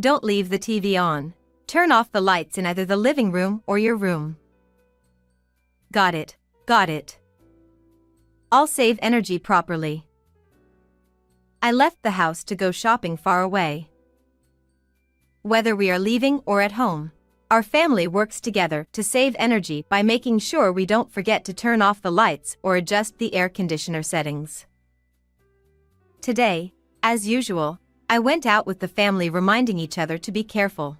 Don't leave the TV on. Turn off the lights in either the living room or your room. Got it, got it. I'll save energy properly. I left the house to go shopping far away. Whether we are leaving or at home, our family works together to save energy by making sure we don't forget to turn off the lights or adjust the air conditioner settings. Today, as usual, I went out with the family reminding each other to be careful.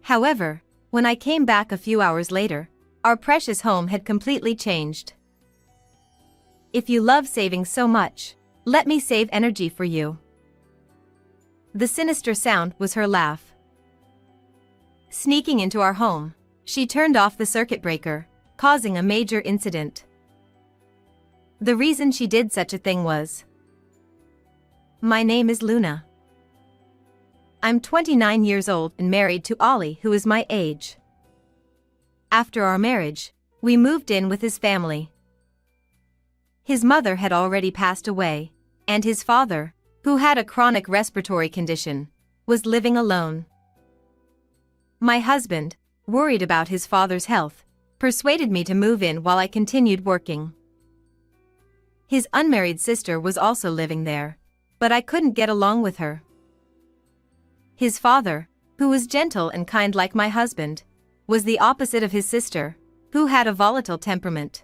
However, when I came back a few hours later, our precious home had completely changed. If you love saving so much, let me save energy for you. The sinister sound was her laugh. Sneaking into our home, she turned off the circuit breaker, causing a major incident. The reason she did such a thing was, my name is Luna. I'm 29 years old and married to Ollie, who is my age. After our marriage, we moved in with his family. His mother had already passed away, and his father, who had a chronic respiratory condition, was living alone. My husband, worried about his father's health, persuaded me to move in while I continued working. His unmarried sister was also living there, but I couldn't get along with her. His father, who was gentle and kind like my husband, was the opposite of his sister, who had a volatile temperament.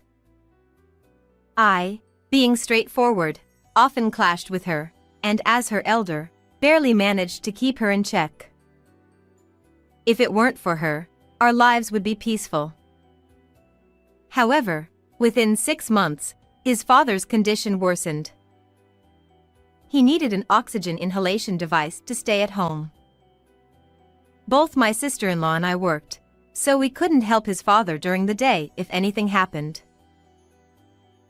I, being straightforward, often clashed with her, and as her elder, barely managed to keep her in check. If it weren't for her, our lives would be peaceful. However, within 6 months, his father's condition worsened. He needed an oxygen inhalation device to stay at home. Both my sister-in-law and I worked, so we couldn't help his father during the day if anything happened.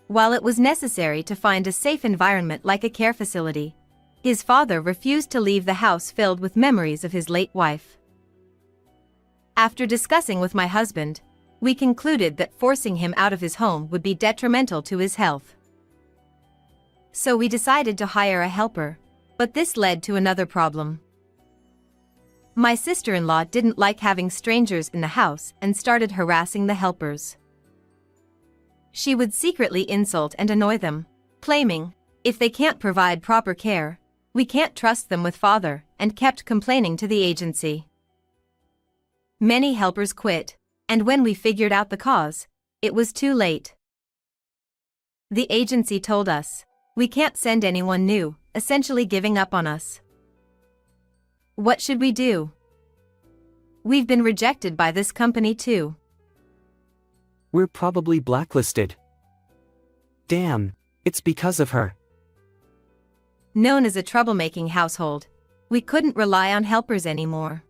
While it was necessary to find a safe environment like a care facility, his father refused to leave the house filled with memories of his late wife. After discussing with my husband, we concluded that forcing him out of his home would be detrimental to his health. So we decided to hire a helper, but this led to another problem. My sister-in-law didn't like having strangers in the house and started harassing the helpers. She would secretly insult and annoy them, claiming, if they can't provide proper care, we can't trust them with father, and kept complaining to the agency. Many helpers quit, and when we figured out the cause, it was too late. The agency told us, we can't send anyone new, essentially giving up on us. What should we do? We've been rejected by this company too. We're probably blacklisted. Damn, it's because of her. Known as a troublemaking household, we couldn't rely on helpers anymore.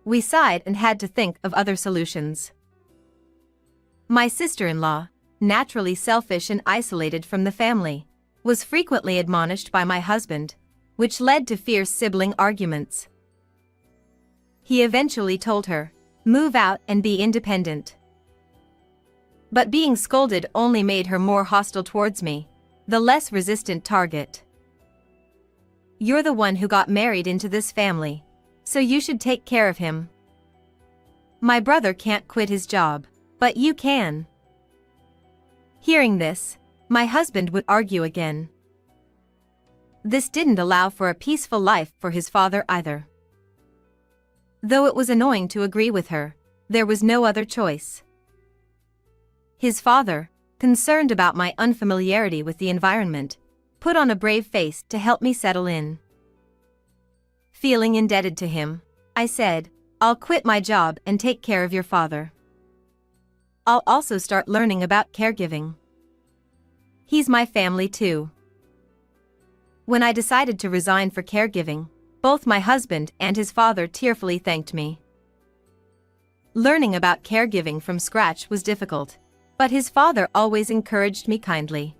We sighed and had to think of other solutions. My sister-in-law, naturally selfish and isolated from the family, was frequently admonished by my husband, which led to fierce sibling arguments. He eventually told her, move out and be independent. But being scolded only made her more hostile towards me, the less resistant target. You're the one who got married into this family, so you should take care of him. My brother can't quit his job, but you can. Hearing this, my husband would argue again. This didn't allow for a peaceful life for his father either. Though it was annoying to agree with her, there was no other choice. His father, concerned about my unfamiliarity with the environment, put on a brave face to help me settle in. Feeling indebted to him, I said, I'll quit my job and take care of your father. I'll also start learning about caregiving. He's my family too. When I decided to resign for caregiving, both my husband and his father tearfully thanked me. Learning about caregiving from scratch was difficult, but his father always encouraged me kindly.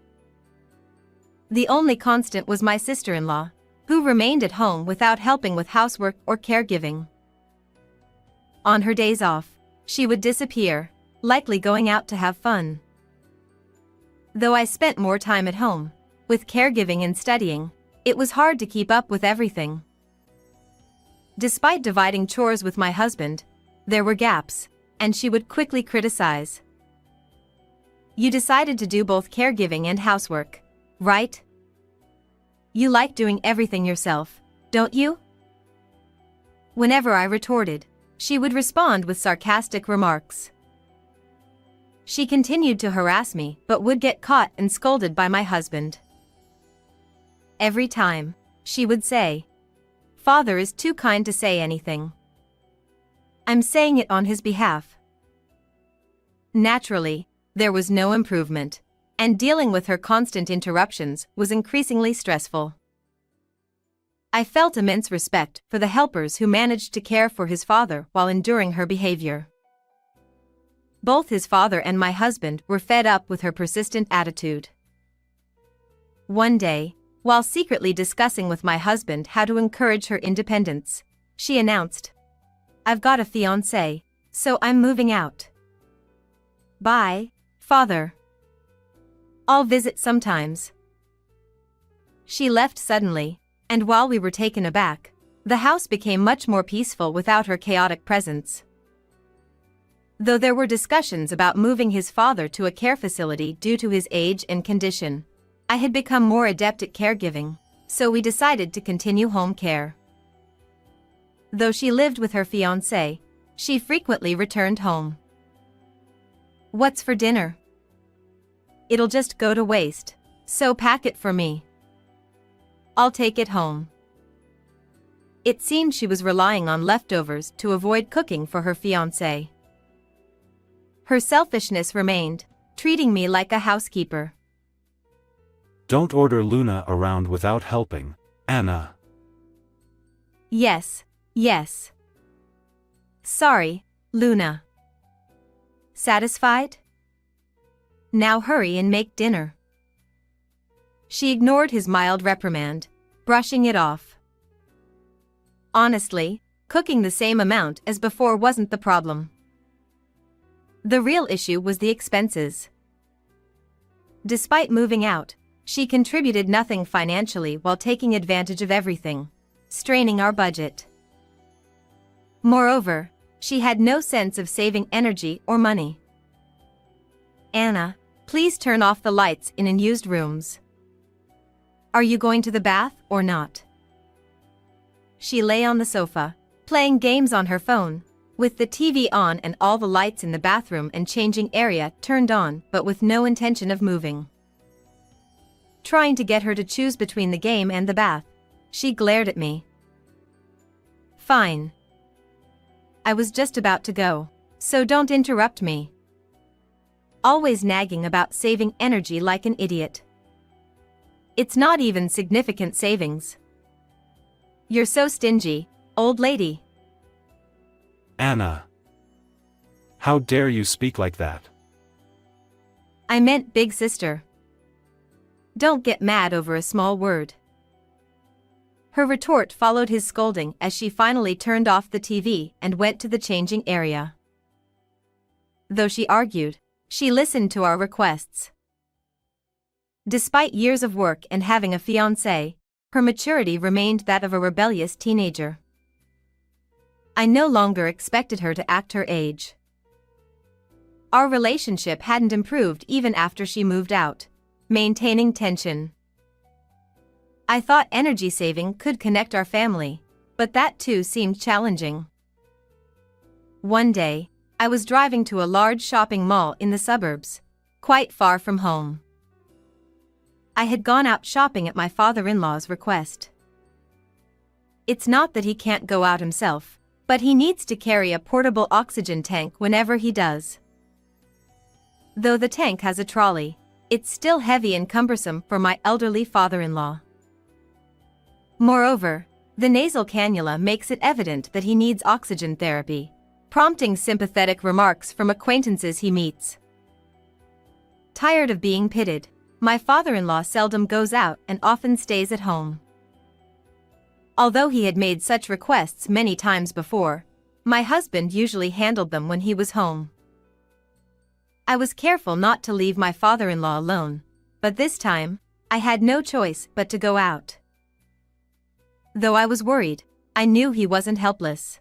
The only constant was my sister-in-law, who remained at home without helping with housework or caregiving. On her days off, she would disappear, likely going out to have fun. Though I spent more time at home, with caregiving and studying, it was hard to keep up with everything. Despite dividing chores with my husband, there were gaps, and she would quickly criticize. You decided to do both caregiving and housework, right? You like doing everything yourself, don't you? Whenever I retorted, she would respond with sarcastic remarks. She continued to harass me but would get caught and scolded by my husband. Every time, she would say, "Father is too kind to say anything. I'm saying it on his behalf." Naturally, there was no improvement, and dealing with her constant interruptions was increasingly stressful. I felt immense respect for the helpers who managed to care for his father while enduring her behavior. Both his father and my husband were fed up with her persistent attitude. One day, while secretly discussing with my husband how to encourage her independence, she announced, "I've got a fiancé, so I'm moving out. Bye, Father. I'll visit sometimes." She left suddenly, and while we were taken aback, the house became much more peaceful without her chaotic presence. Though there were discussions about moving his father to a care facility due to his age and condition, I had become more adept at caregiving, so we decided to continue home care. Though she lived with her fiancé, she frequently returned home. "What's for dinner? It'll just go to waste, so pack it for me. I'll take it home." It seemed she was relying on leftovers to avoid cooking for her fiancé. Her selfishness remained, treating me like a housekeeper. Don't order Luna around without helping, Anna. Yes, yes. Sorry, Luna. Satisfied? Now hurry and make dinner. She ignored his mild reprimand, brushing it off. Honestly, cooking the same amount as before wasn't the problem. The real issue was the expenses. Despite moving out, she contributed nothing financially while taking advantage of everything, straining our budget. Moreover, she had no sense of saving energy or money. "Anna, please turn off the lights in unused rooms. Are you going to the bath or not?" She lay on the sofa, playing games on her phone, with the TV on and all the lights in the bathroom and changing area turned on but with no intention of moving. Trying to get her to choose between the game and the bath, she glared at me. "Fine. I was just about to go, so don't interrupt me. Always nagging about saving energy like an idiot. It's not even significant savings. You're so stingy, old lady." Anna. How dare you speak like that? "I meant big sister. Don't get mad over a small word." Her retort followed his scolding as she finally turned off the TV and went to the changing area. Though she argued, she listened to our requests. Despite years of work and having a fiancé, her maturity remained that of a rebellious teenager. I no longer expected her to act her age. Our relationship hadn't improved even after she moved out, maintaining tension. I thought energy saving could connect our family, but that too seemed challenging. One day, I was driving to a large shopping mall in the suburbs, quite far from home. I had gone out shopping at my father-in-law's request. It's not that he can't go out himself, but he needs to carry a portable oxygen tank whenever he does. Though the tank has a trolley, it's still heavy and cumbersome for my elderly father-in-law. Moreover, the nasal cannula makes it evident that he needs oxygen therapy, prompting sympathetic remarks from acquaintances he meets. Tired of being pitted, my father-in-law seldom goes out and often stays at home. Although he had made such requests many times before, my husband usually handled them when he was home. I was careful not to leave my father-in-law alone, but this time, I had no choice but to go out. Though I was worried, I knew he wasn't helpless.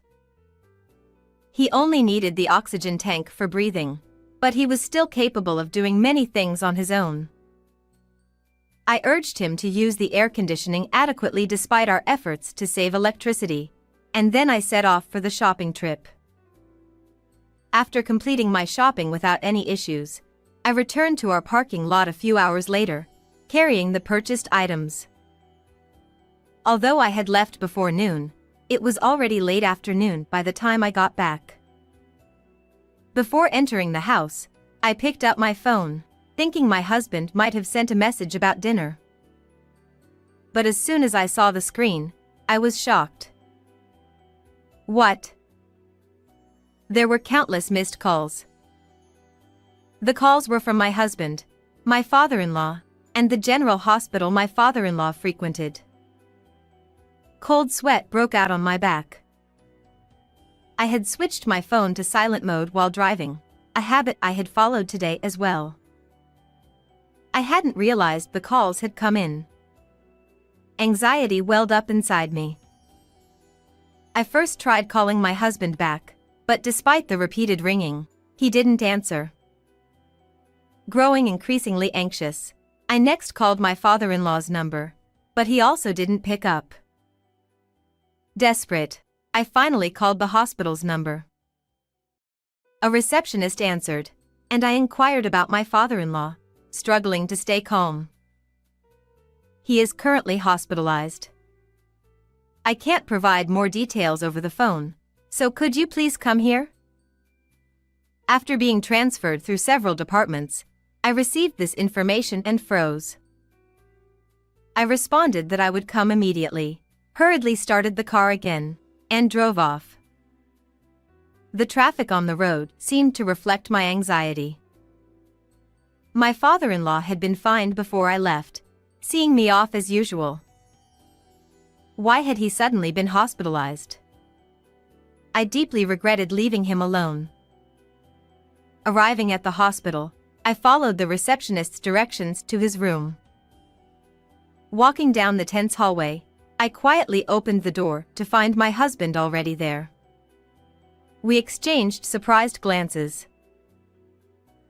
He only needed the oxygen tank for breathing, but he was still capable of doing many things on his own. I urged him to use the air conditioning adequately despite our efforts to save electricity, and then I set off for the shopping trip. After completing my shopping without any issues, I returned to our parking lot a few hours later, carrying the purchased items. Although I had left before noon, it was already late afternoon by the time I got back. Before entering the house, I picked up my phone, thinking my husband might have sent a message about dinner. But as soon as I saw the screen, I was shocked. What? There were countless missed calls. The calls were from my husband, my father-in-law, and the general hospital my father-in-law frequented. Cold sweat broke out on my back. I had switched my phone to silent mode while driving, a habit I had followed today as well. I hadn't realized the calls had come in. Anxiety welled up inside me. I first tried calling my husband back, but despite the repeated ringing, he didn't answer. Growing increasingly anxious, I next called my father-in-law's number, but he also didn't pick up. Desperate, I finally called the hospital's number. A receptionist answered, and I inquired about my father-in-law, struggling to stay calm. He is currently hospitalized. I can't provide more details over the phone, so could you please come here? After being transferred through several departments, I received this information and froze. I responded that I would come immediately, hurriedly started the car again, and drove off. The traffic on the road seemed to reflect my anxiety. My father-in-law had been fined before I left, seeing me off as usual. Why had he suddenly been hospitalized? I deeply regretted leaving him alone. Arriving at the hospital, I followed the receptionist's directions to his room. Walking down the tense hallway, I quietly opened the door to find my husband already there. We exchanged surprised glances.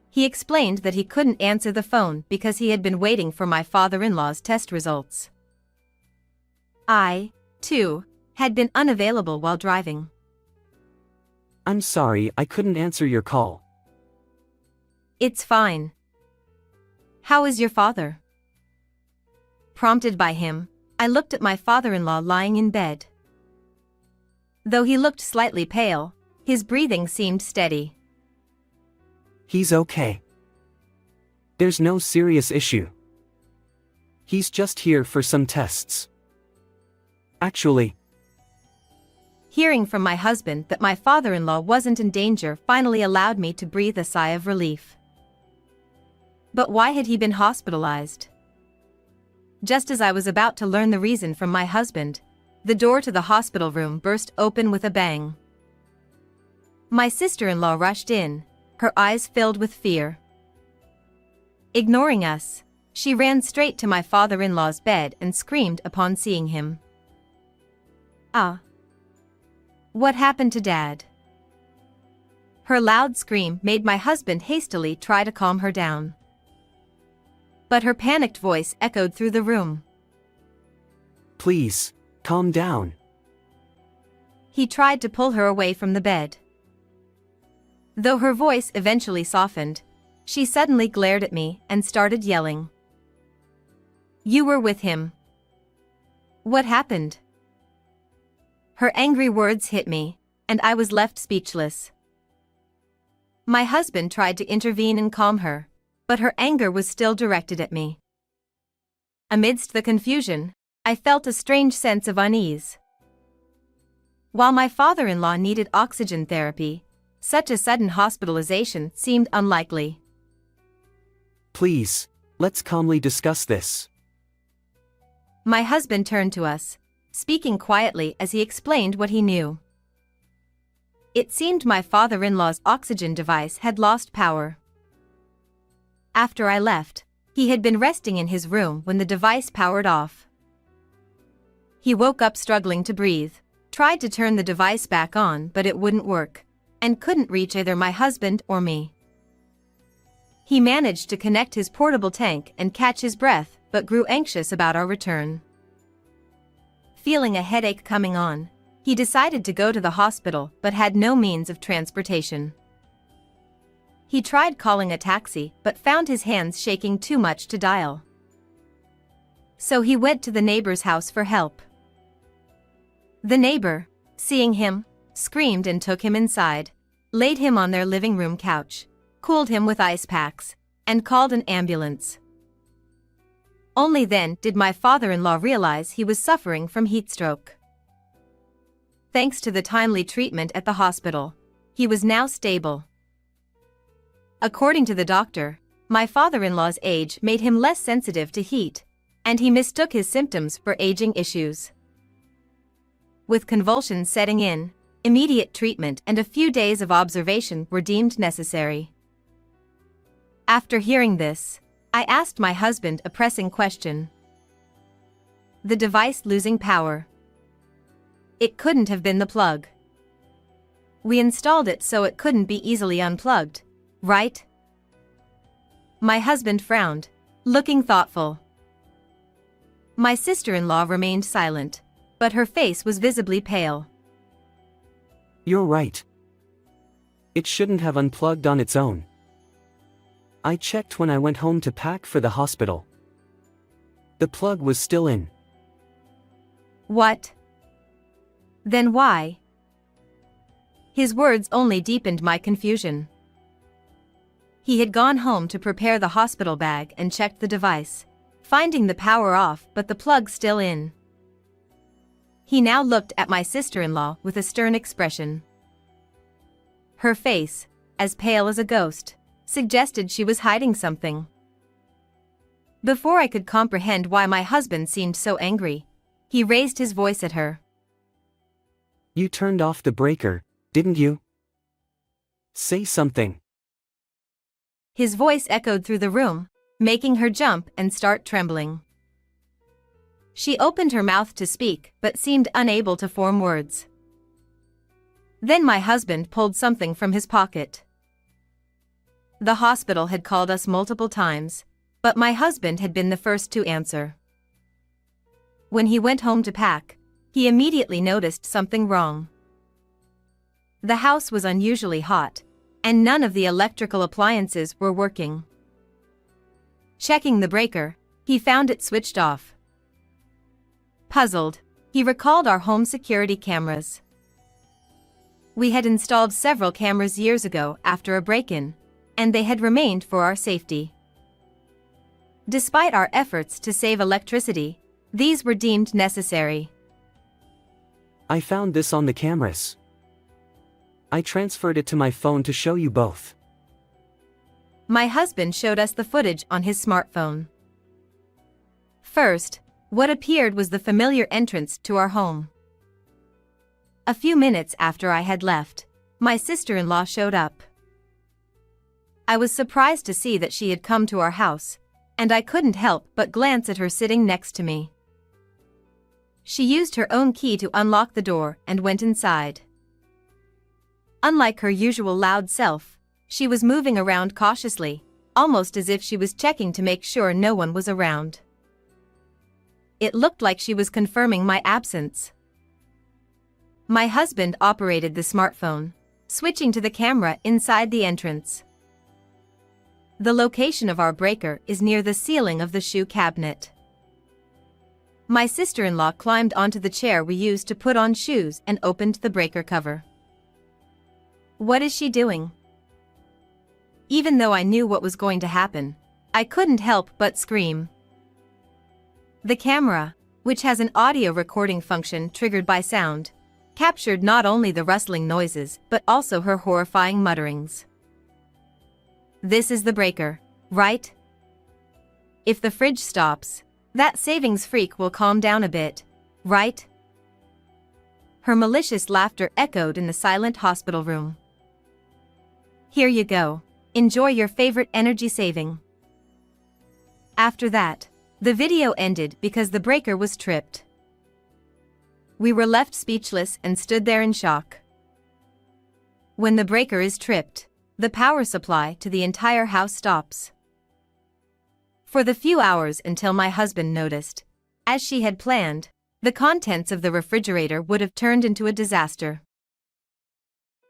He explained that he couldn't answer the phone because he had been waiting for my father-in-law's test results. I, too, had been unavailable while driving. I'm sorry, I couldn't answer your call. It's fine. How is your father? Prompted by him, I looked at my father-in-law lying in bed. Though he looked slightly pale, his breathing seemed steady. He's okay. There's no serious issue. He's just here for some tests. Actually, hearing from my husband that my father-in-law wasn't in danger finally allowed me to breathe a sigh of relief. But why had he been hospitalized? Just as I was about to learn the reason from my husband, the door to the hospital room burst open with a bang. My sister-in-law rushed in, her eyes filled with fear. Ignoring us, she ran straight to my father-in-law's bed and screamed upon seeing him. "Ah! What happened to Dad?" Her loud scream made my husband hastily try to calm her down. But her panicked voice echoed through the room. please, calm down. He tried to pull her away from the bed. Though her voice eventually softened, she suddenly glared at me and started yelling. "You were with him. What happened?" Her angry words hit me, and I was left speechless. My husband tried to intervene and calm her, but her anger was still directed at me. Amidst the confusion, I felt a strange sense of unease. While my father-in-law needed oxygen therapy, such a sudden hospitalization seemed unlikely. Please, let's calmly discuss this. My husband turned to us, speaking quietly as he explained what he knew. It seemed my father-in-law's oxygen device had lost power. After I left, he had been resting in his room when the device powered off. He woke up struggling to breathe, tried to turn the device back on, but it wouldn't work, and couldn't reach either my husband or me. He managed to connect his portable tank and catch his breath, but grew anxious about our return. Feeling a headache coming on, he decided to go to the hospital but had no means of transportation. He tried calling a taxi but found his hands shaking too much to dial. So he went to the neighbor's house for help. The neighbor, seeing him, screamed and took him inside, laid him on their living room couch, cooled him with ice packs, and called an ambulance. Only then did my father-in-law realize he was suffering from heat stroke. Thanks to the timely treatment at the hospital, he was now stable. According to the doctor, my father-in-law's age made him less sensitive to heat, and he mistook his symptoms for aging issues. With convulsions setting in, immediate treatment and a few days of observation were deemed necessary. After hearing this, I asked my husband a pressing question. The device losing power. It couldn't have been the plug. We installed it so it couldn't be easily unplugged, right? My husband frowned, looking thoughtful. My sister-in-law remained silent, but her face was visibly pale. You're right. It shouldn't have unplugged on its own. I checked when I went home to pack for the hospital. The plug was still in. What? Then why? His words only deepened my confusion. He had gone home to prepare the hospital bag and checked the device, finding the power off but the plug still in. He now looked at my sister-in-law with a stern expression. Her face, as pale as a ghost, suggested she was hiding something. Before I could comprehend why my husband seemed so angry, he raised his voice at her. You turned off the breaker, didn't you? Say something. His voice echoed through the room, making her jump and start trembling. She opened her mouth to speak but seemed unable to form words. Then my husband pulled something from his pocket. The hospital had called us multiple times, but my husband had been the first to answer. When he went home to pack, he immediately noticed something wrong. The house was unusually hot, and none of the electrical appliances were working. Checking the breaker, he found it switched off. Puzzled, he recalled our home security cameras. We had installed several cameras years ago after a break-in, and they had remained for our safety. Despite our efforts to save electricity, these were deemed necessary. I found this on the cameras. I transferred it to my phone to show you both. My husband showed us the footage on his smartphone. First, what appeared was the familiar entrance to our home. A few minutes after I had left, my sister-in-law showed up. I was surprised to see that she had come to our house, and I couldn't help but glance at her sitting next to me. She used her own key to unlock the door and went inside. Unlike her usual loud self, she was moving around cautiously, almost as if she was checking to make sure no one was around. It looked like she was confirming my absence. My husband operated the smartphone, switching to the camera inside the entrance. The location of our breaker is near the ceiling of the shoe cabinet. My sister-in-law climbed onto the chair we used to put on shoes and opened the breaker cover. What is she doing? Even though I knew what was going to happen, I couldn't help but scream. The camera, which has an audio recording function triggered by sound, captured not only the rustling noises but also her horrifying mutterings. This is the breaker, right? If the fridge stops, that savings freak will calm down a bit, right? Her malicious laughter echoed in the silent hospital room. Here you go, enjoy your favorite energy saving. After that, the video ended because the breaker was tripped. We were left speechless and stood there in shock. When the breaker is tripped, the power supply to the entire house stops. For the few hours until my husband noticed, as she had planned, the contents of the refrigerator would have turned into a disaster.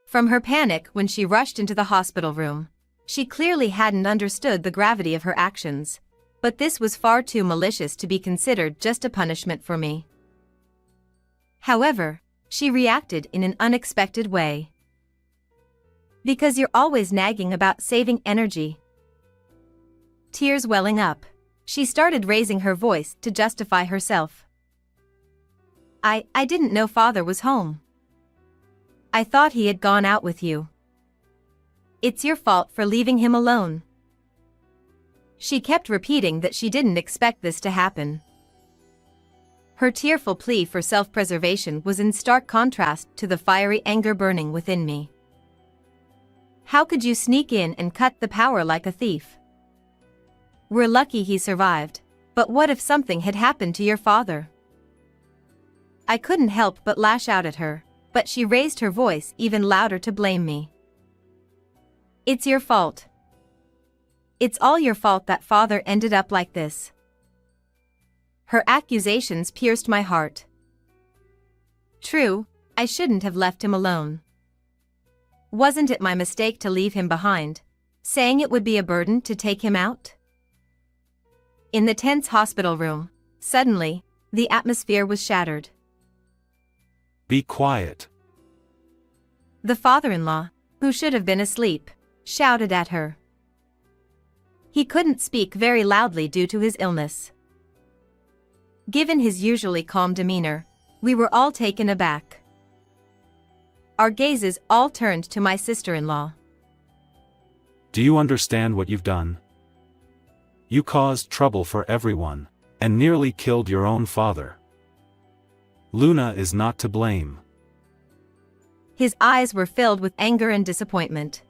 From her panic when she rushed into the hospital room, she clearly hadn't understood the gravity of her actions, but this was far too malicious to be considered just a punishment for me. However, she reacted in an unexpected way. Because you're always nagging about saving energy. Tears welling up, she started raising her voice to justify herself. I didn't know father was home. I thought he had gone out with you. It's your fault for leaving him alone. She kept repeating that she didn't expect this to happen. Her tearful plea for self-preservation was in stark contrast to the fiery anger burning within me. How could you sneak in and cut the power like a thief? We're lucky he survived, but what if something had happened to your father? I couldn't help but lash out at her, but she raised her voice even louder to blame me. It's your fault. It's all your fault that father ended up like this. Her accusations pierced my heart. True, I shouldn't have left him alone. Wasn't it my mistake to leave him behind, saying it would be a burden to take him out? In the tense hospital room, suddenly, the atmosphere was shattered. Be quiet. The father-in-law, who should have been asleep, shouted at her. He couldn't speak very loudly due to his illness. Given his usually calm demeanor, we were all taken aback. Our gazes all turned to my sister-in-law. Do you understand what you've done? You caused trouble for everyone, and nearly killed your own father. Luna is not to blame. His eyes were filled with anger and disappointment.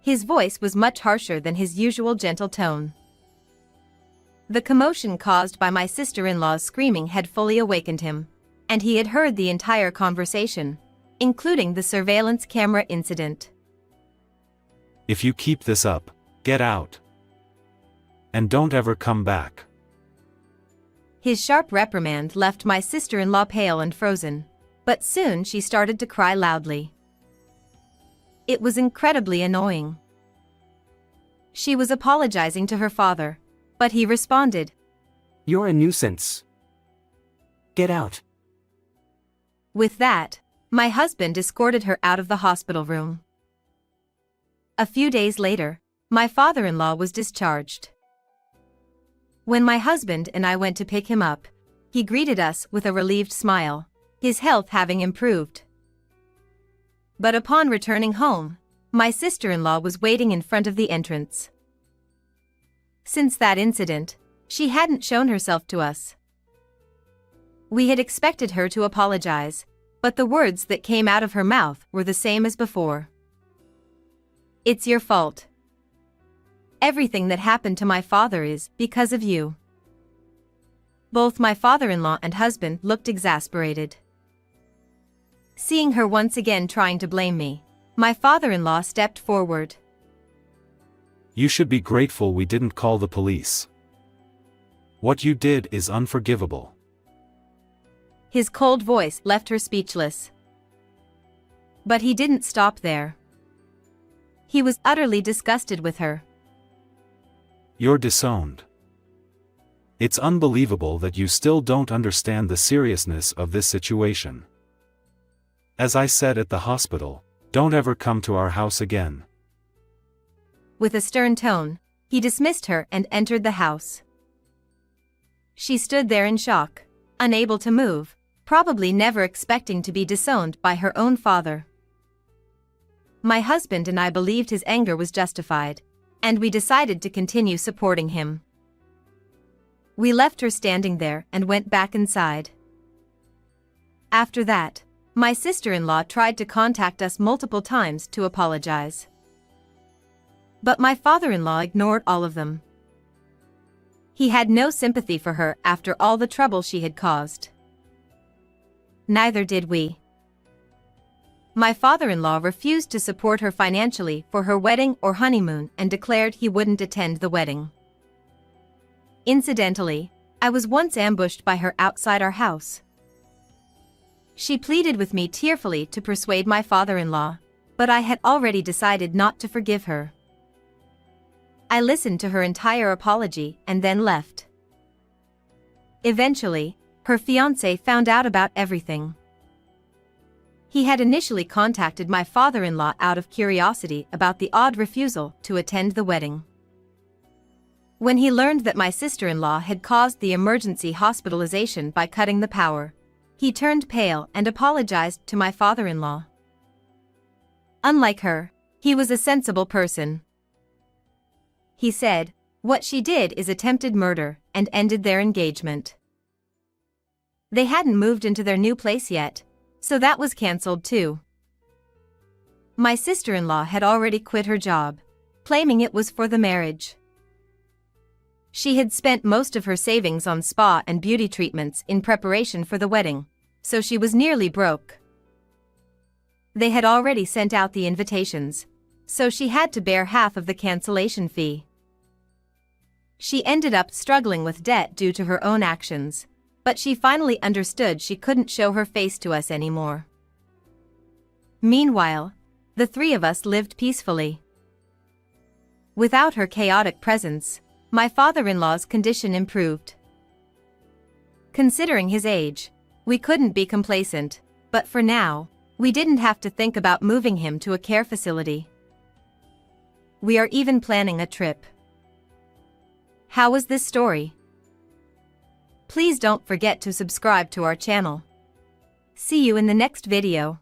His voice was much harsher than his usual gentle tone. The commotion caused by my sister-in-law's screaming had fully awakened him, and he had heard the entire conversation, including the surveillance camera incident. If you keep this up, get out. And don't ever come back. His sharp reprimand left my sister-in-law pale and frozen, but soon she started to cry loudly. It was incredibly annoying. She was apologizing to her father, but he responded, You're a nuisance. Get out. With that, my husband escorted her out of the hospital room. A few days later, my father-in-law was discharged. When my husband and I went to pick him up, he greeted us with a relieved smile, his health having improved. But upon returning home, my sister-in-law was waiting in front of the entrance. Since that incident, she hadn't shown herself to us. We had expected her to apologize, but the words that came out of her mouth were the same as before. It's your fault. Everything that happened to my father is because of you. Both my father-in-law and husband looked exasperated. Seeing her once again trying to blame me, my father-in-law stepped forward. You should be grateful we didn't call the police. What you did is unforgivable. His cold voice left her speechless. But he didn't stop there. He was utterly disgusted with her. You're disowned. It's unbelievable that you still don't understand the seriousness of this situation. As I said at the hospital, don't ever come to our house again. With a stern tone, he dismissed her and entered the house. She stood there in shock, unable to move, probably never expecting to be disowned by her own father. My husband and I believed his anger was justified, and we decided to continue supporting him. We left her standing there and went back inside. After that, my sister-in-law tried to contact us multiple times to apologize. But my father-in-law ignored all of them. He had no sympathy for her after all the trouble she had caused. neither did we. My father-in-law refused to support her financially for her wedding or honeymoon and declared he wouldn't attend the wedding. Incidentally, I was once ambushed by her outside our house. She pleaded with me tearfully to persuade my father-in-law, but I had already decided not to forgive her. I listened to her entire apology and then left. Eventually, her fiancé found out about everything. He had initially contacted my father-in-law out of curiosity about the odd refusal to attend the wedding. When he learned that my sister-in-law had caused the emergency hospitalization by cutting the power, he turned pale and apologized to my father-in-law. Unlike her, he was a sensible person. He said, "What she did is attempted murder," and ended their engagement. They hadn't moved into their new place yet, so that was cancelled too. My sister-in-law had already quit her job, claiming it was for the marriage. She had spent most of her savings on spa and beauty treatments in preparation for the wedding, so she was nearly broke. They had already sent out the invitations, so she had to bear half of the cancellation fee. She ended up struggling with debt due to her own actions, but she finally understood she couldn't show her face to us anymore. Meanwhile, the three of us lived peacefully. Without her chaotic presence, my father-in-law's condition improved. Considering his age, we couldn't be complacent, but for now, we didn't have to think about moving him to a care facility. We are even planning a trip. How was this story? Please don't forget to subscribe to our channel. See you in the next video.